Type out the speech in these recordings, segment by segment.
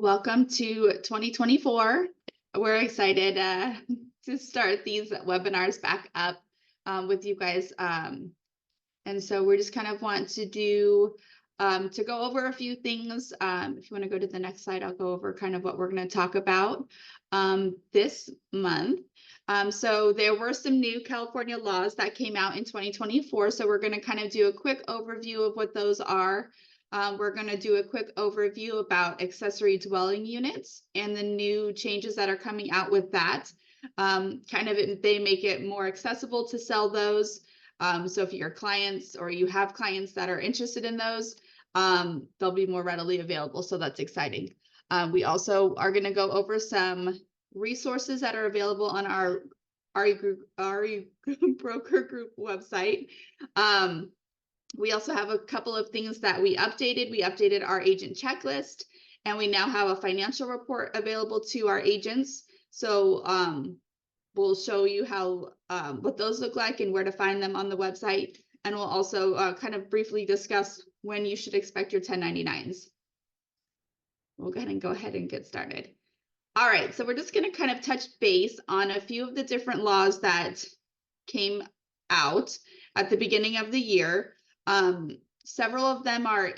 Well, welcome to 2024. We're excited to start these webinars back up with you guys. And so we're just kind of want to do to go over a few things. If you want to go to the next slide, I'll go over kind of what we're going to talk about this month. So there were some new California laws that came out in 2024. So we're going to kind of do a quick overview of what those are. We're going to do a quick overview about accessory dwelling units and the new changes that are coming out with that. They make it more accessible to sell those. So if your clients or you have clients that are interested in those, they'll be more readily available. So that's exciting. We also are going to go over some resources that are available on our REeBroker Group website. We also have a couple of things that we updated. We updated our agent checklist, and we now have a financial report available to our agents. So we'll show you how what those look like and where to find them on the website. And we'll also kind of briefly discuss when you should expect your 1099s. We'll go ahead and get started. All right, so we're just going to kind of touch base on a few of the different laws that came out at the beginning of the year. Several of them are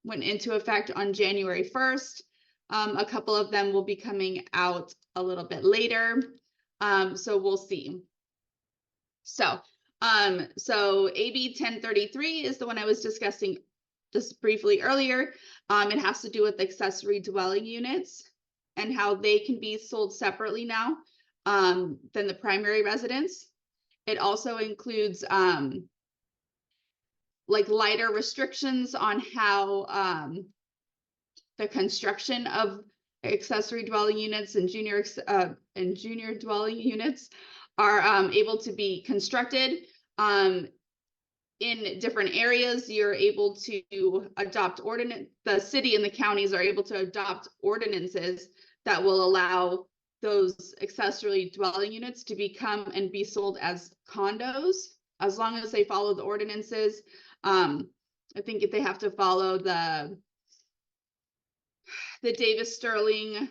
went into effect on January 1st. A couple of them will be coming out a little bit later. So we'll see. So AB 1033 is the one I was discussing just briefly earlier. It has to do with accessory dwelling units and how they can be sold separately now than the primary residence. It also includes like lighter restrictions on how the construction of accessory dwelling units and junior dwelling units are able to be constructed in different areas. You're able to adopt the city and the counties are able to adopt ordinances that will allow those accessory dwelling units to become and be sold as condos, as long as they follow the ordinances. I think if they have to follow the Davis-Sterling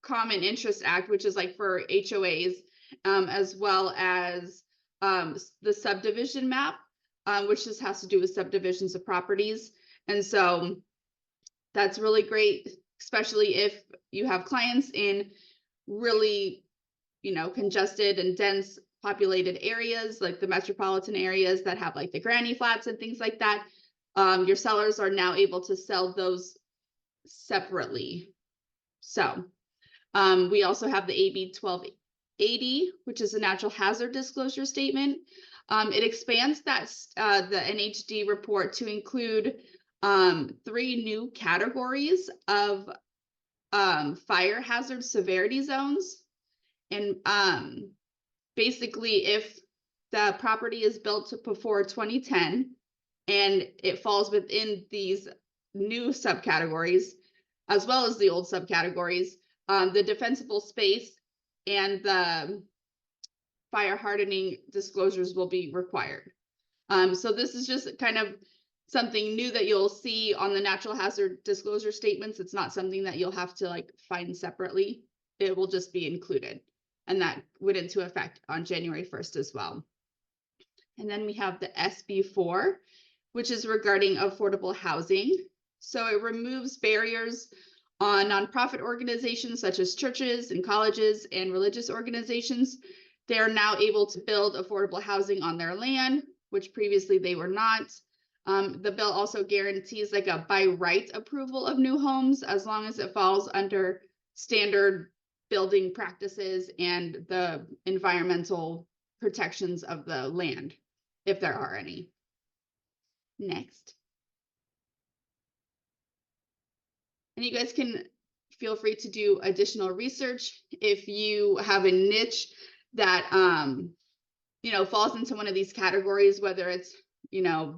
Common Interest Act, which is like for HOAs, as well as the subdivision map, which just has to do with subdivisions of properties. And so that's really great, especially if you have clients in really, congested and dense populated areas, like the metropolitan areas that have like the granny flats and things like that. Your sellers are now able to sell those separately. So we also have the AB 1280, which is a natural hazard disclosure statement. It expands that the NHD report to include 3 new categories of fire hazard severity zones. And basically, if the property is built before 2010 and it falls within these new subcategories, as well as the old subcategories, the defensible space and the fire hardening disclosures will be required. So this is just kind of something new that you'll see on the natural hazard disclosure statements. It's not something that you'll have to find separately. It will just be included. And that went into effect on January 1st as well. And then we have the SB4, which is regarding affordable housing. So it removes barriers on nonprofit organizations such as churches and colleges and religious organizations. They are now able to build affordable housing on their land, which previously they were not. The bill also guarantees a by right approval of new homes, as long as it falls under standard building practices and the environmental protections of the land, if there are any. Next. And you guys can feel free to do additional research if you have a niche that falls into one of these categories, whether it's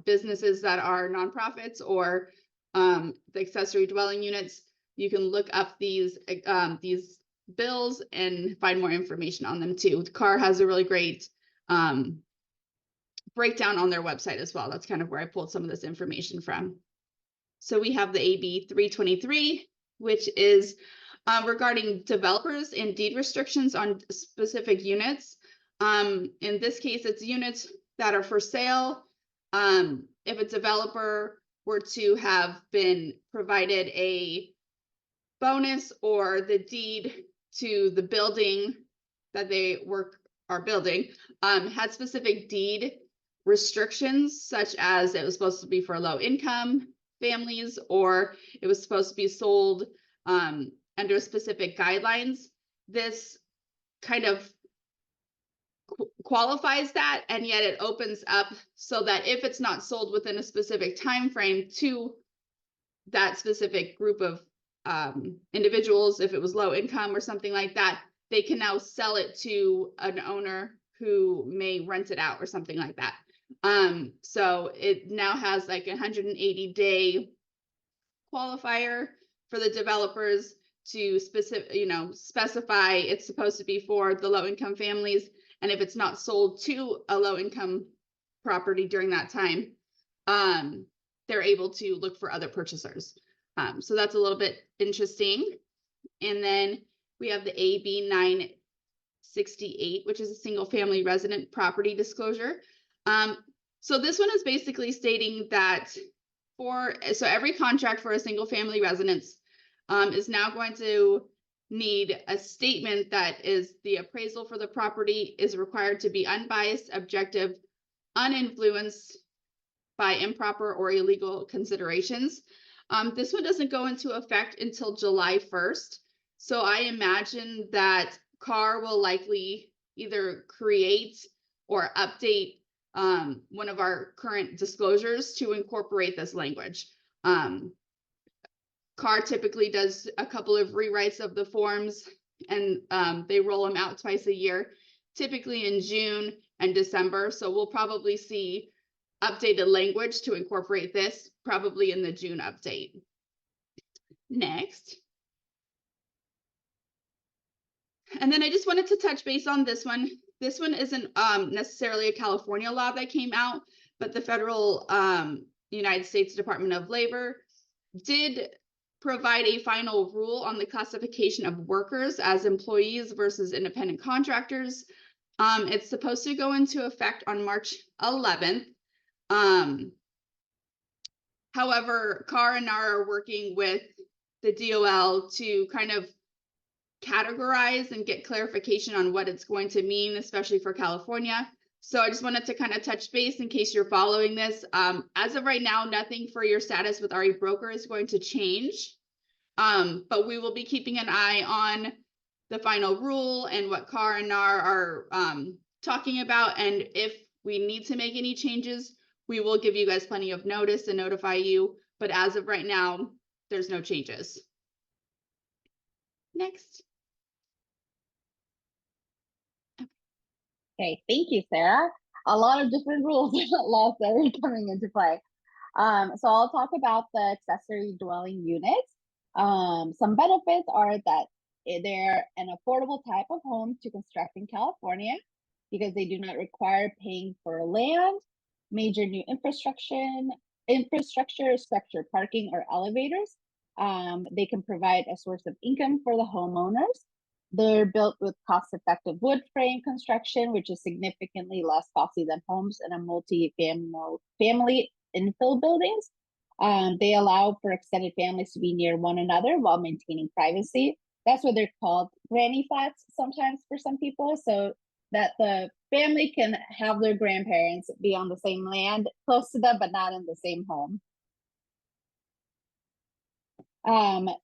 businesses that are nonprofits or the accessory dwelling units. You can look up these bills and find more information on them too. CAR has a really great breakdown on their website as well. That's kind of where I pulled some of this information from. So we have the AB 323, which is regarding developers and deed restrictions on specific units. In this case, it's units that are for sale. If a developer were to have been provided a bonus or the deed to the building that they are building, had specific deed restrictions, such as it was supposed to be for low income families, or it was supposed to be sold under specific guidelines. This kind of qualifies that, and yet it opens up so that if it's not sold within a specific time frame to that specific group of individuals, if it was low income or something like that, they can now sell it to an owner who may rent it out or something like that. So it now has like a 180-day qualifier for the developers to specify it's supposed to be for the low income families. And if it's not sold to a low income property during that time, they're able to look for other purchasers. So that's a little bit interesting. And then we have the AB 968, which is a single family resident property disclosure. So this one is basically stating that so every contract for a single family residence is now going to need a statement that is the appraisal for the property is required to be unbiased, objective, uninfluenced by improper or illegal considerations. This one doesn't go into effect until July 1st. So I imagine that CAR will likely either create or update one of our current disclosures to incorporate this language. CAR typically does a couple of rewrites of the forms, and they roll them out twice a year, typically in June and December. So we'll probably see updated language to incorporate this probably in the June update. Next. And then I just wanted to touch base on this one. This one isn't necessarily a California law that came out, but the federal United States Department of Labor did provide a final rule on the classification of workers as employees versus independent contractors. It's supposed to go into effect on March 11th. However, CAR and NAR are working with the DOL to kind of categorize and get clarification on what it's going to mean, especially for California. So I just wanted to kind of touch base in case you're following this. As of right now, nothing for your status with REeBroker is going to change, but we will be keeping an eye on the final rule and what CAR and NAR are talking about. And if we need to make any changes, we will give you guys plenty of notice and notify you. But as of right now, there's no changes. Next. Okay, thank you, Sarah. A lot of different rules and laws that are coming into play. So I'll talk about the accessory dwelling units. Some benefits are that they're an affordable type of home to construct in California because they do not require paying for land, major new infrastructure, structured parking, or elevators. They can provide a source of income for the homeowners. They're built with cost-effective wood frame construction, which is significantly less costly than homes in a multi-family infill buildings. They allow for extended families to be near one another while maintaining privacy. That's what they're called granny flats sometimes for some people, so that the family can have their grandparents be on the same land close to them, but not in the same home.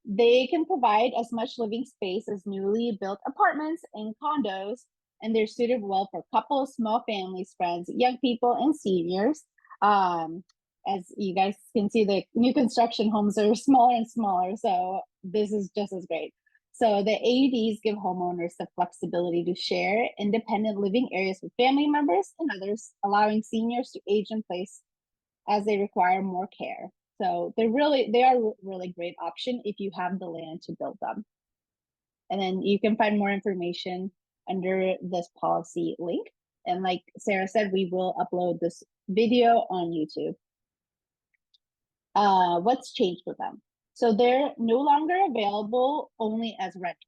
They can provide as much living space as newly built apartments and condos, and they're suited well for couples, small families, friends, young people, and seniors. As you guys can see, the new construction homes are smaller and smaller, so this is just as great. So the AUDs give homeowners the flexibility to share independent living areas with family members and others, allowing seniors to age in place as they require more care. So they are a really great option if you have the land to build them. And then you can find more information under this policy link. And like Sarah said, we will upload this video on YouTube. what's changed with them? So they're no longer available only as rentals.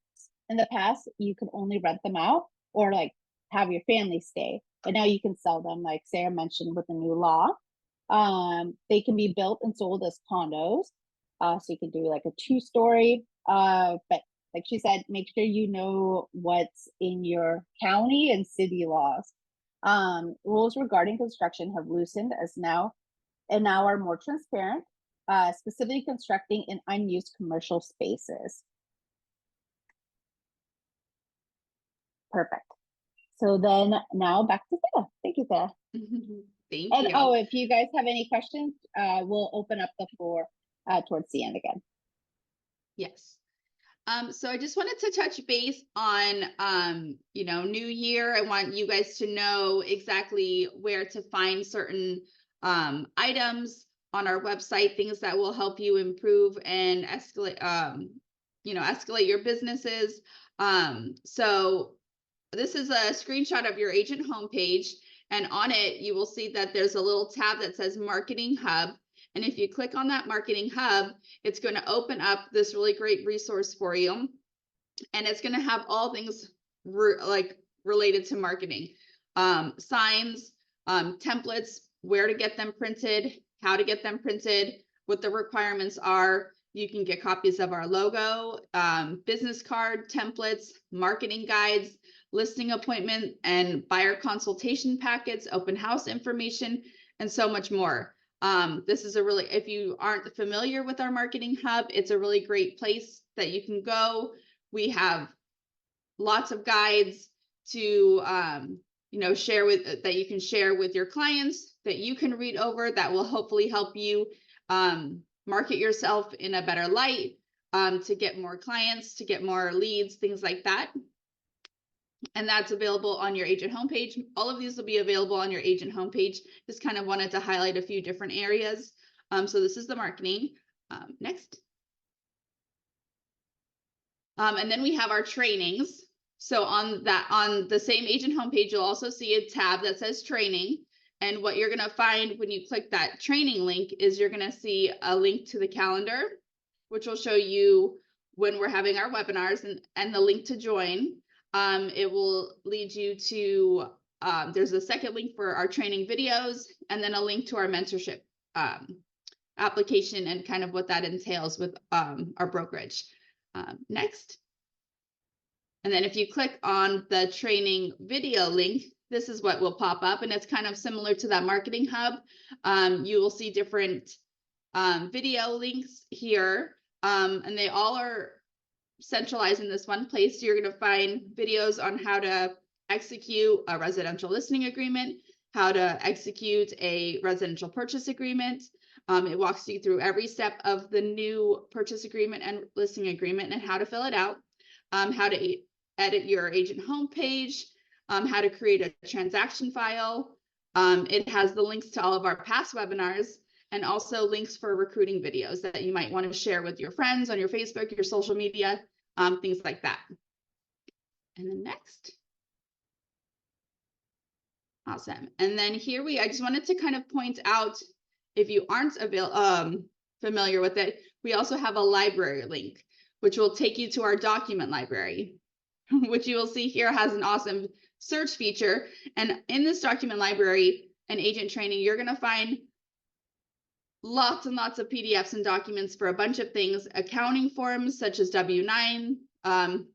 In the past, you could only rent them out or like have your family stay, but now you can sell them, like Sarah mentioned, with the new law. They can be built and sold as condos. So you can do like a 2-story, but like she said, make sure you know what's in your county and city laws. Rules regarding construction have loosened as now are more transparent, specifically constructing in unused commercial spaces. Perfect. So then now back to Sarah. Thank you, Sarah. Thank And you. oh, if you guys have any questions, we'll open up the floor towards the end again. Yes. So I just wanted to touch base on, new year. I want you guys to know exactly where to find certain items on our website, things that will help you improve and escalate, escalate your businesses. So this is a screenshot of your agent homepage, and on it, you will see that there's a little tab that says Marketing Hub. And if you click on that Marketing Hub, it's going to open up this really great resource for you. And it's going to have all things related to marketing, signs, templates, where to get them printed, how to get them printed, what the requirements are. You can get copies of our logo, business card templates, marketing guides, listing appointment and buyer consultation packets, open house information, and so much more. This is if you aren't familiar with our Marketing Hub, it's a really great place that you can go. We have lots of guides to, share that you can share with your clients, that you can read over, that will hopefully help you market yourself in a better light, to get more clients, to get more leads, things like that. And that's available on your agent homepage. All of these will be available on your agent homepage. Just kind of wanted to highlight a few different areas. So this is the marketing. Next. And then we have our trainings. So on the same agent homepage, you'll also see a tab that says training. And what you're going to find when you click that training link is you're going to see a link to the calendar, which will show you when we're having our webinars, and the link to join. It will lead you to, there's a second link for our training videos, and then a link to our mentorship application and kind of what that entails with our brokerage. Next. And then if you click on the training video link, this is what will pop up, and it's kind of similar to that Marketing Hub. You will see different video links here, and they all are centralized in this one place. So you're going to find videos on how to execute a residential listing agreement, how to execute a residential purchase agreement. It walks you through every step of the new purchase agreement and listing agreement and how to fill it out, how to edit your agent homepage, how to create a transaction file. It has the links to all of our past webinars, and also links for recruiting videos that you might want to share with your friends on your Facebook, your social media, things like that. And then next. Awesome. And then here I just wanted to kind of point out, if you aren't familiar with it, we also have a library link, which will take you to our document library, which you will see here has an awesome search feature. And in this document library and agent training, you're going to find lots and lots of PDFs and documents for a bunch of things, accounting forms such as W-9,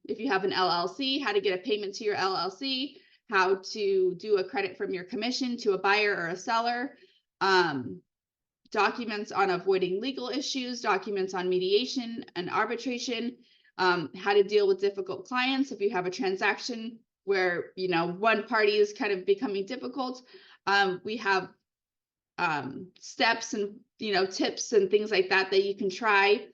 if you have an LLC, how to get a payment to your LLC, how to do a credit from your commission to a buyer or a seller, documents on avoiding legal issues, documents on mediation and arbitration, how to deal with difficult clients if you have a transaction where one party is kind of becoming difficult. We have steps and tips and things like that you can try.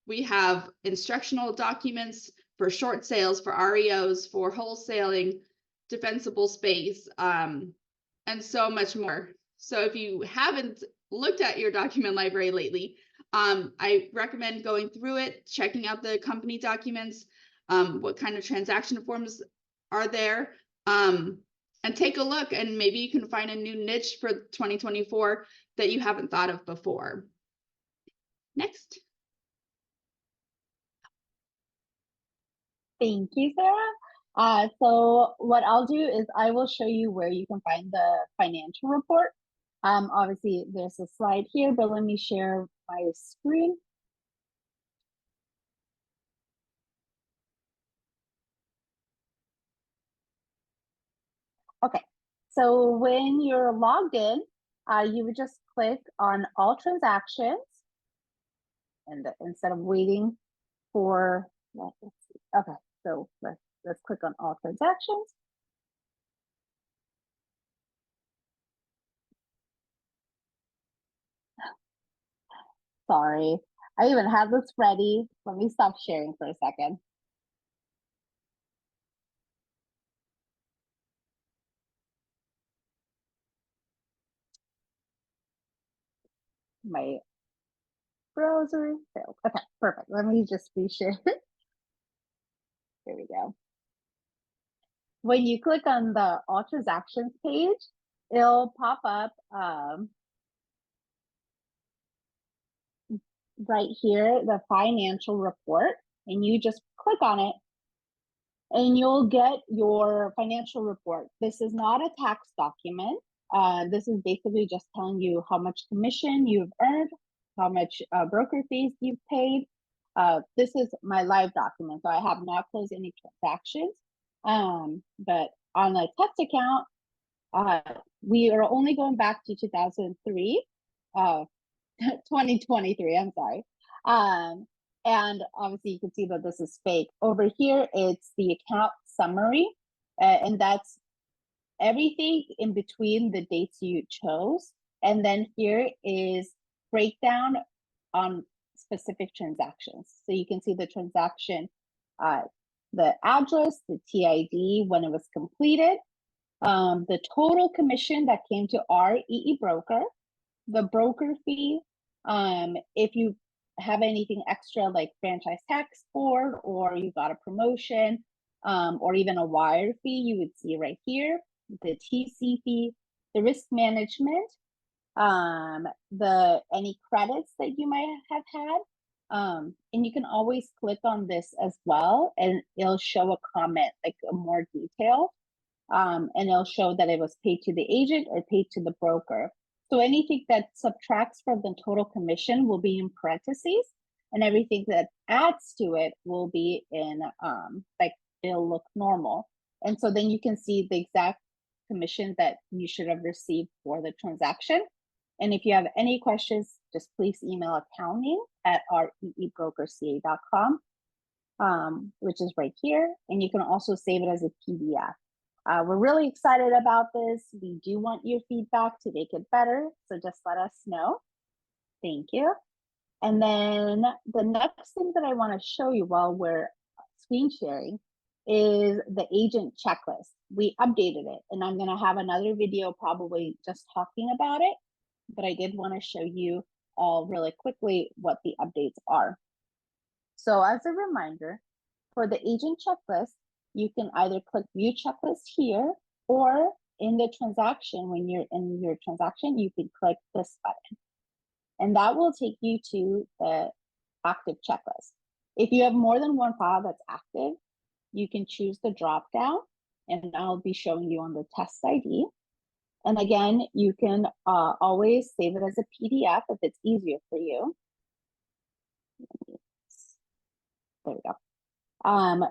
We have instructional documents for short sales, for REOs, for wholesaling, defensible space, and so much more. So if you haven't looked at your document library lately, I recommend going through it, checking out the company documents, what kind of transaction forms are there. and take a look, and maybe you can find a new niche for 2024 that you haven't thought of before. Next. Thank you, Sarah. So what I'll do is I will show you where you can find the financial report. Obviously there's a slide here, but let me share my screen. Okay, so when you're logged in, you would just click on all transactions, and instead of waiting for, let's see. Okay, so let's click on all transactions. Sorry, I even had this ready. Let me stop sharing for a second. My browser failed. Okay, perfect. Let me just reshare. There we go. When you click on the all transactions page, it'll pop up right here, the financial report, and you just click on it and you'll get your financial report. This is not a tax document. This is basically just telling you how much commission you've earned, how much broker fees you've paid. This is my live document, so I have not closed any transactions. But on a test account, we are only going back to 2003, 2023, I'm sorry. And obviously you can see that this is fake. Over here, it's the account summary, and that's everything in between the dates you chose. And then here is breakdown on specific transactions. So you can see the transaction, the address, the TID, when it was completed, the total commission that came to our REeBroker, the broker fee, if you have anything extra like franchise tax board, or you got a promotion, or even a wire fee, you would see right here, the TC fee, the risk management, any credits that you might have had. And you can always click on this as well, and it'll show a comment, like a more detail, and it'll show that it was paid to the agent or paid to the broker. So anything that subtracts from the total commission will be in parentheses, and everything that adds to it will be in, like, it'll look normal. And so then you can see the exact commission that you should have received for the transaction. And if you have any questions, just please email accounting@reebrokerca.com, which is right here. And you can also save it as a PDF. We're really excited about this. We do want your feedback to make it better, so just let us know. Thank you. And then the next thing that I want to show you while we're screen sharing is the agent checklist. We updated it, and I'm going to have another video probably just talking about it, but I did want to show you all really quickly what the updates are. So as a reminder, for the agent checklist, you can either click view checklist here, or in the transaction, when you're in your transaction, you can click this button. And that will take you to the active checklist. If you have more than one file that's active, you can choose the drop down, and I'll be showing you on the test ID. And again, you can always save it as a PDF if it's easier for you. There we go.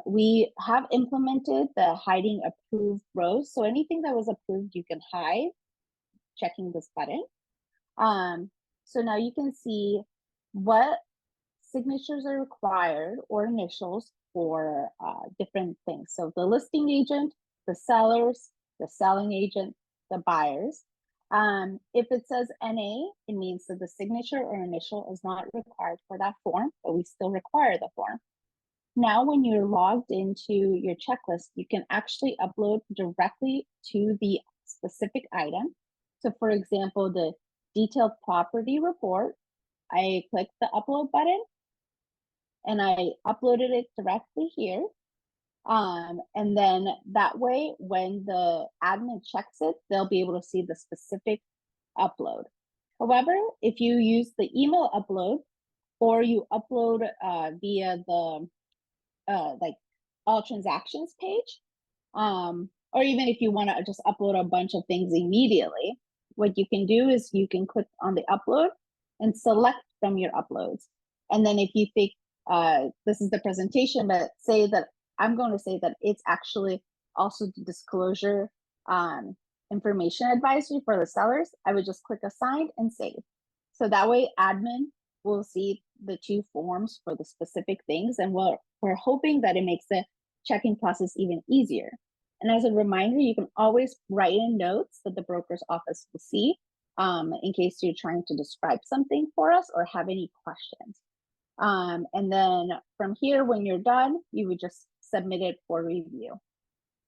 We have implemented the hiding approved rows. So anything that was approved, you can hide, checking this button. So now you can see what signatures are required, or initials, for different things. So the listing agent, the sellers, the selling agent, the buyers. If it says NA, it means that the signature or initial is not required for that form, but we still require the form. Now, when you're logged into your checklist, you can actually upload directly to the specific item. So for example, the detailed property report, I clicked the upload button and I uploaded it directly here. And then that way, when the admin checks it, they'll be able to see the specific upload. However, if you use the email upload or you upload via the like all transactions page, or even if you want to just upload a bunch of things immediately, what you can do is you can click on the upload and select from your uploads. And then if you think this is the presentation, but say that I'm going to say that it's actually also the disclosure information advisory for the sellers, I would just click assign and save. So that way admin will see the two forms for the specific things, and we're hoping that it makes the checking process even easier. And as a reminder, you can always write in notes that the broker's office will see in case you're trying to describe something for us or have any questions. And then from here, when you're done, you would just submit it for review.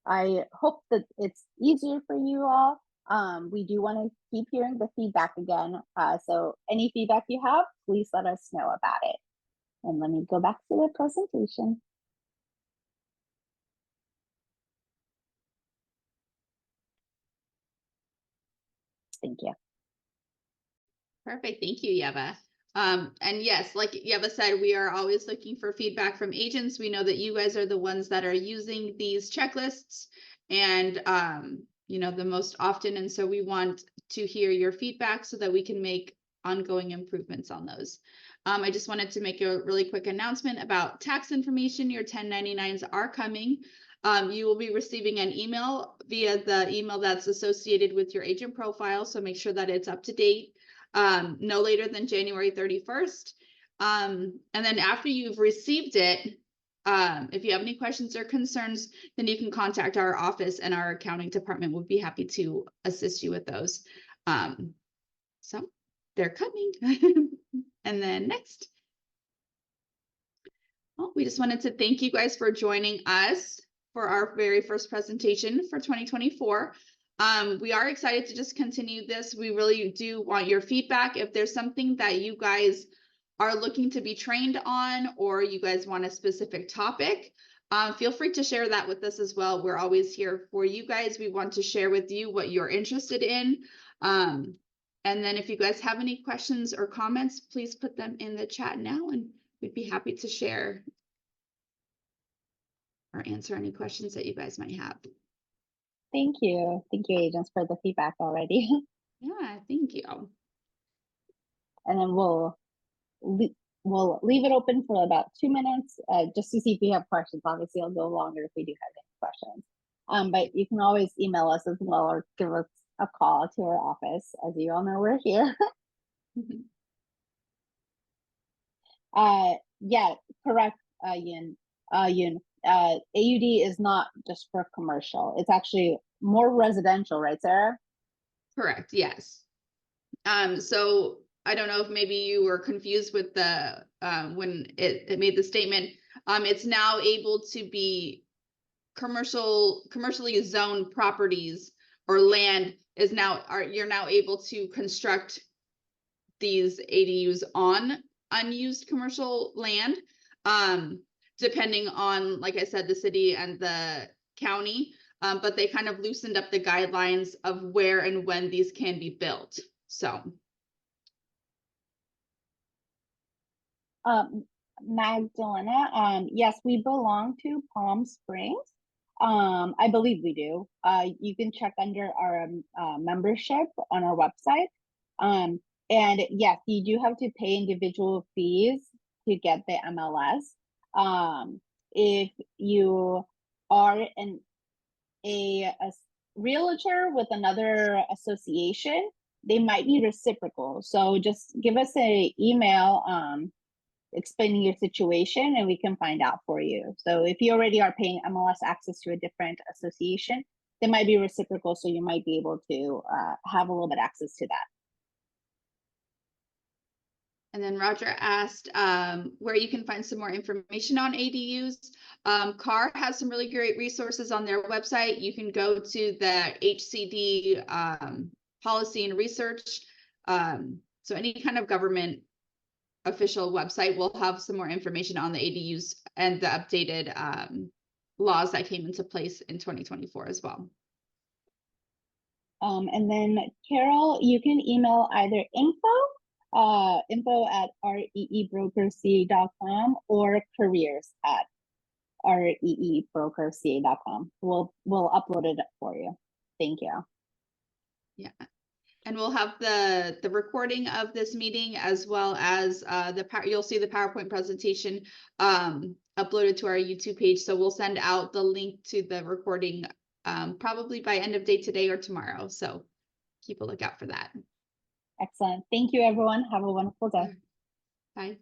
I hope that it's easier for you all. We do want to keep hearing the feedback again. So any feedback you have, please let us know about it. And let me go back to the presentation. Thank you. Perfect. Thank you, Yeva. And yes, like Yeva said, we are always looking for feedback from agents. We know that you guys are the ones that are using these checklists and, you know, the most often. And so we want to hear your feedback so that we can make ongoing improvements on those. I just wanted to make a really quick announcement about tax information. Your 1099s are coming. You will be receiving an email via the email that's associated with your agent profile. So make sure that it's up to date. No later than January 31st. And then after you've received it, if you have any questions or concerns, then you can contact our office, and our accounting department would be happy to assist you with those. So they're coming. And then next. Well, we just wanted to thank you guys for joining us for our very first presentation for 2024. We are excited to just continue this. We really do want your feedback. If there's something that you guys are looking to be trained on, or you guys want a specific topic, feel free to share that with us as well. We're always here for you guys. We want to share with you what you're interested in. And then if you guys have any questions or comments, please put them in the chat now, and we'd be happy to share or answer any questions that you guys might have. Thank you, agents, for the feedback already. Yeah, thank you. And then we'll leave it open for about 2 minutes just to see if you have questions. Obviously, it'll go longer if we do have any questions. But you can always email us as well, or give us a call to our office. As you all know, we're here. Yeah, correct, Yun. AUD is not just for commercial. It's actually more residential, right, Sarah? Correct, yes. So I don't know if maybe you were confused with the when it made the statement. It's now able to be commercially zoned properties or land is now you're now able to construct these ADUs on unused commercial land, depending on, like I said, the city and the county, but they kind of loosened up the guidelines of where and when these can be built. So Magdalena, yes, we belong to Palm Springs. I believe we do. You can check under our membership on our website. And yes, you do have to pay individual fees to get the MLS. If you are a realtor with another association, they might be reciprocal. So just give us an email explaining your situation, and we can find out for you. So if you already are paying MLS access to a different association, they might be reciprocal, so you might be able to have a little bit access to that. And then Roger asked where you can find some more information on ADUs. CAR has some really great resources on their website. You can go to the HCD policy and research. So any kind of government official website will have some more information on the ADUs and the updated laws that came into place in 2024 as well. And then Carol, you can email either info at reebrokerca.com or careers@reebrokerca.com. We'll upload it for you. Thank you. Yeah. And we'll have the recording of this meeting as well as you'll see the PowerPoint presentation uploaded to our YouTube page. So we'll send out the link to the recording probably by end of day today or tomorrow. So keep a lookout for that. Excellent. Thank you, everyone. Have a wonderful day. Bye.